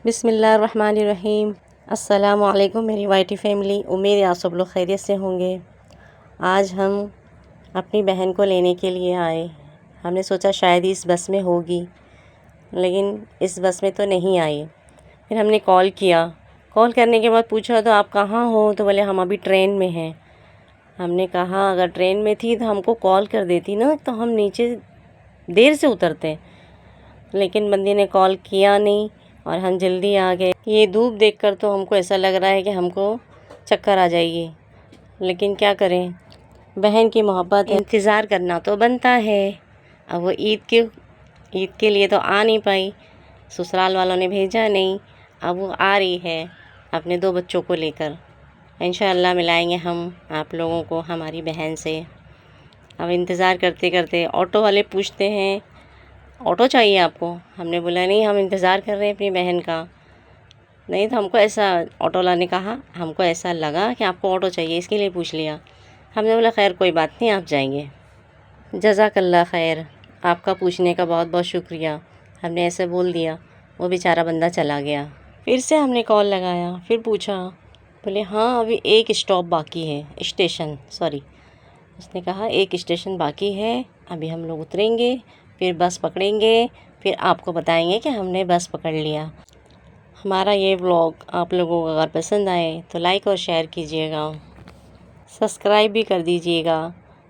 بسم اللہ الرحمن الرحیم۔ السلام علیکم میری وائی ٹی فیملی، امید ہے آپ سب لوگ خیریت سے ہوں گے۔ آج ہم اپنی بہن کو لینے کے لیے آئے۔ ہم نے سوچا شاید ہی اس بس میں ہوگی، لیکن اس بس میں تو نہیں آئی۔ پھر ہم نے کال کیا، کال کرنے کے بعد پوچھا تو آپ کہاں ہو؟ تو بولے ہم ابھی ٹرین میں ہیں۔ ہم نے کہا اگر ٹرین میں تھی تو ہم کو کال کر دیتی نا، تو ہم نیچے دیر سے اترتے، لیکن بندے نے کال کیا نہیں اور ہم جلدی آ گئے۔ یہ دھوپ دیکھ کر تو ہم کو ایسا لگ رہا ہے کہ ہم کو چکر آ جائے گی، لیکن کیا کریں، بہن کی محبت ہے، انتظار کرنا تو بنتا ہے۔ اب وہ عید کے لیے تو آ نہیں پائی، سسرال والوں نے بھیجا نہیں، اب وہ آ رہی ہے اپنے 2 بچوں کو لے کر۔ انشاءاللہ ملائیں گے ہم آپ لوگوں کو ہماری بہن سے۔ اب انتظار کرتے کرتے آٹو والے پوچھتے ہیں آٹو چاہیے آپ کو؟ ہم نے بولا نہیں، ہم انتظار کر رہے ہیں اپنی بہن کا۔ نہیں تو ہم کو ایسا، آٹو والا نے کہا ہم کو ایسا لگا کہ آپ کو آٹو چاہیے، اس کے لیے پوچھ لیا۔ ہم نے بولا خیر کوئی بات نہیں، آپ جائیں گے۔ جزاک اللہ خیر، آپ کا پوچھنے کا بہت بہت شکریہ۔ ہم نے ایسے بول دیا، وہ بیچارہ بندہ چلا گیا۔ پھر سے ہم نے کال لگایا، پھر پوچھا، بولے ہاں ابھی ایک اسٹاپ باقی ہے، اس نے کہا ایک اسٹیشن باقی ہے، ابھی ہم لوگ اتریں گے، پھر بس پکڑیں گے، پھر آپ کو بتائیں گے کہ ہم نے بس پکڑ لیا۔ ہمارا یہ ولاگ آپ لوگوں کو اگر پسند آئے تو لائک اور شیئر کیجیے گا، سبسکرائب بھی کر دیجیے گا۔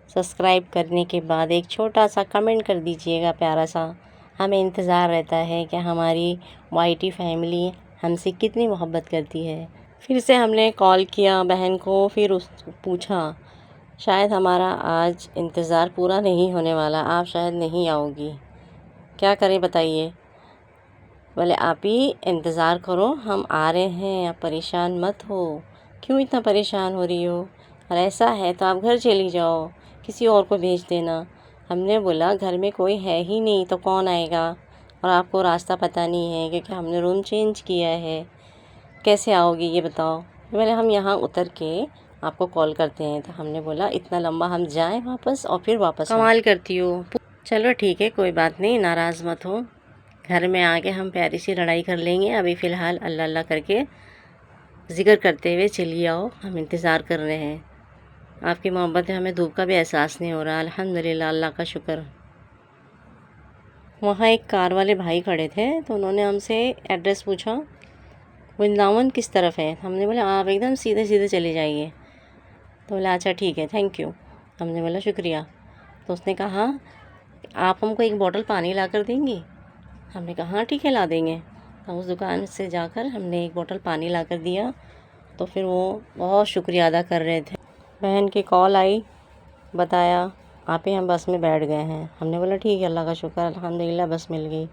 سبسکرائب کرنے کے بعد ایک چھوٹا سا کمنٹ کر دیجیے گا، پیارا سا۔ ہمیں انتظار رہتا ہے کہ ہماری وائی ٹی فیملی ہم سے کتنی محبت کرتی ہے۔ پھر سے ہم نے کال کیا بہن کو، پھر پوچھا شاید ہمارا آج انتظار پورا نہیں ہونے والا، آپ شاید نہیں آؤ گی، کیا کریں بتائیے؟ بولے آپ ہی انتظار کرو، ہم آ رہے ہیں، آپ پریشان مت ہو، کیوں اتنا پریشان ہو رہی ہو؟ اور ایسا ہے تو آپ گھر چلی جاؤ، کسی اور کو بھیج دینا۔ ہم نے بولا گھر میں کوئی ہے ہی نہیں تو کون آئے گا، اور آپ کو راستہ پتہ نہیں ہے کیونکہ ہم نے روم چینج کیا ہے، کیسے آؤ گی یہ بتاؤ؟ بولے ہم یہاں اتر کے آپ کو کال کرتے ہیں۔ تو ہم نے بولا اتنا لمبا ہم جائیں واپس اور پھر واپس کمال کرتی ہو۔ چلو ٹھیک ہے، کوئی بات نہیں، ناراض مت ہو، گھر میں آ کے ہم پیاری سی لڑائی کر لیں گے، ابھی فی الحال اللہ اللہ کر کے ذکر کرتے ہوئے چلی آؤ، ہم انتظار کر رہے ہیں۔ آپ کی محبت ہے، ہمیں دھوپ کا بھی احساس نہیں ہو رہا، الحمدللہ، اللہ کا شکر۔ وہاں ایک کار والے بھائی کھڑے تھے تو انہوں نے ہم سے ایڈریس پوچھا، ورنداون کس طرف ہے؟ ہم نے بولا آپ ایک دم سیدھے سیدھے چلے جائیے۔ تو بولا اچھا ٹھیک ہے، تھینک یو۔ ہم نے بولا شکریہ۔ تو اس نے کہا آپ ہم کو ایک بوٹل پانی لا کر دیں گی؟ ہم نے کہا ہاں ٹھیک ہے، لا دیں گے۔ ہم اس دکان سے جا کر ہم نے ایک بوٹل پانی لا کر دیا، تو پھر وہ بہت شکریہ ادا کر رہے تھے۔ بہن کی کال آئی، بتایا آپ ہی ہم بس میں بیٹھ گئے ہیں۔ ہم نے بولا ٹھیک ہے، اللہ کا شکر، الحمدللہ بس مل گئی۔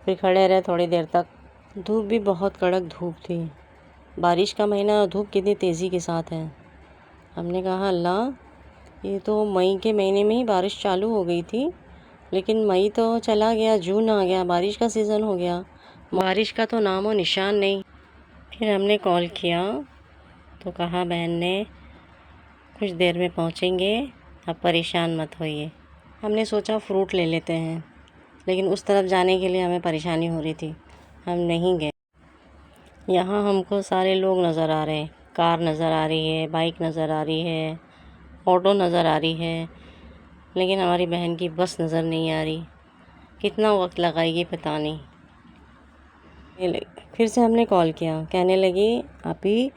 پھر کھڑے رہے تھوڑی دیر تک، دھوپ بھی بہت کڑک دھوپ تھی، بارش کا مہینہ، دھوپ کتنی تیزی کے ساتھ ہے۔ ہم نے کہا اللہ، یہ تو مئی کے مہینے میں ہی بارش چالو ہو گئی تھی، لیکن مئی تو چلا گیا، جون آ گیا، بارش کا سیزن ہو گیا، بارش کا تو نام و نشان نہیں۔ پھر ہم نے کال کیا تو کہا بہن نے کچھ دیر میں پہنچیں گے، اب پریشان مت ہوئیے۔ ہم نے سوچا فروٹ لے لیتے ہیں، لیکن اس طرف جانے کے لیے ہمیں پریشانی ہو رہی تھی، ہم نہیں گئے۔ یہاں ہم کو سارے لوگ نظر آ رہے ہیں، کار نظر آ رہی ہے، بائک نظر آ رہی ہے، آٹو نظر آ رہی ہے، لیکن ہماری بہن کی بس نظر نہیں آ رہی۔ کتنا وقت لگائے گی پتہ نہیں۔ پھر سے ہم نے کال کیا، کہنے لگی آپی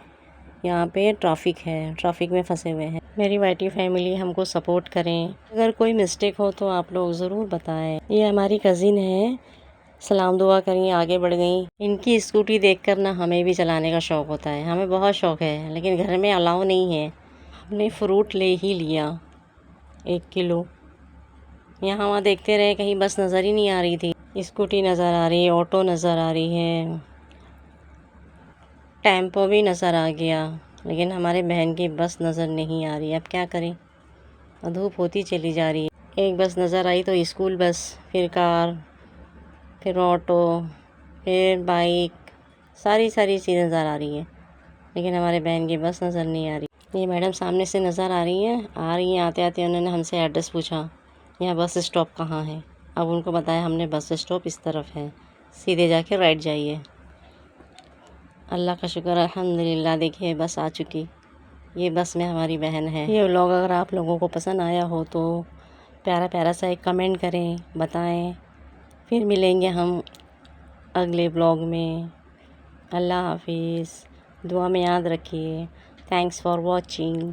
یہاں پہ ٹرافک ہے، ٹرافک میں پھنسے ہوئے ہیں۔ میری وائی ٹی فیملی ہم کو سپورٹ کریں، اگر کوئی مسٹیک ہو تو آپ لوگ ضرور بتائیں۔ یہ ہماری کزن ہے، سلام دعا کریں، آگے بڑھ گئیں۔ ان کی اسکوٹی دیکھ کر نا ہمیں بھی چلانے کا شوق ہوتا ہے، ہمیں بہت شوق ہے، لیکن گھر میں الاؤ نہیں ہے۔ ہم نے فروٹ لے ہی لیا 1 کلو۔ یہاں وہاں دیکھتے رہے، کہیں بس نظر ہی نہیں آ رہی تھی، اسکوٹی نظر آ رہی ہے، آٹو نظر آ رہی ہے، ٹیمپو بھی نظر آ گیا، لیکن ہمارے بہن کی بس نظر نہیں آ رہی۔ اب کیا کریں، دھوپ ہوتی چلی جا رہی ہے۔ ایک بس نظر آئی تو اسکول بس، پھر کار، پھر آٹو، پھر بائک، ساری چیزیں نظر آ رہی ہیں، لیکن ہمارے بہن کی بس نظر نہیں آ رہی۔ یہ میڈم سامنے سے نظر آ رہی ہیں، آتے آتے انہوں نے ہم سے ایڈریس پوچھا، یہاں بس اسٹاپ کہاں ہے؟ اب ان کو بتایا ہم نے بس اسٹاپ اس طرف ہے، سیدھے جا کے رائٹ جائیے۔ اللہ کا شکر الحمدللہ، دیکھیے بس آ چکی، یہ بس میں ہماری بہن ہے۔ یہ ولاگ اگر آپ لوگوں کو پسند آیا ہو تو پیارا پیارا سا ایک کمنٹ کریں، بتائیں۔ پھر ملیں گے ہم اگلے ولاگ میں۔ اللہ حافظ، دعا میں یاد رکھیے۔ Thanks for watching.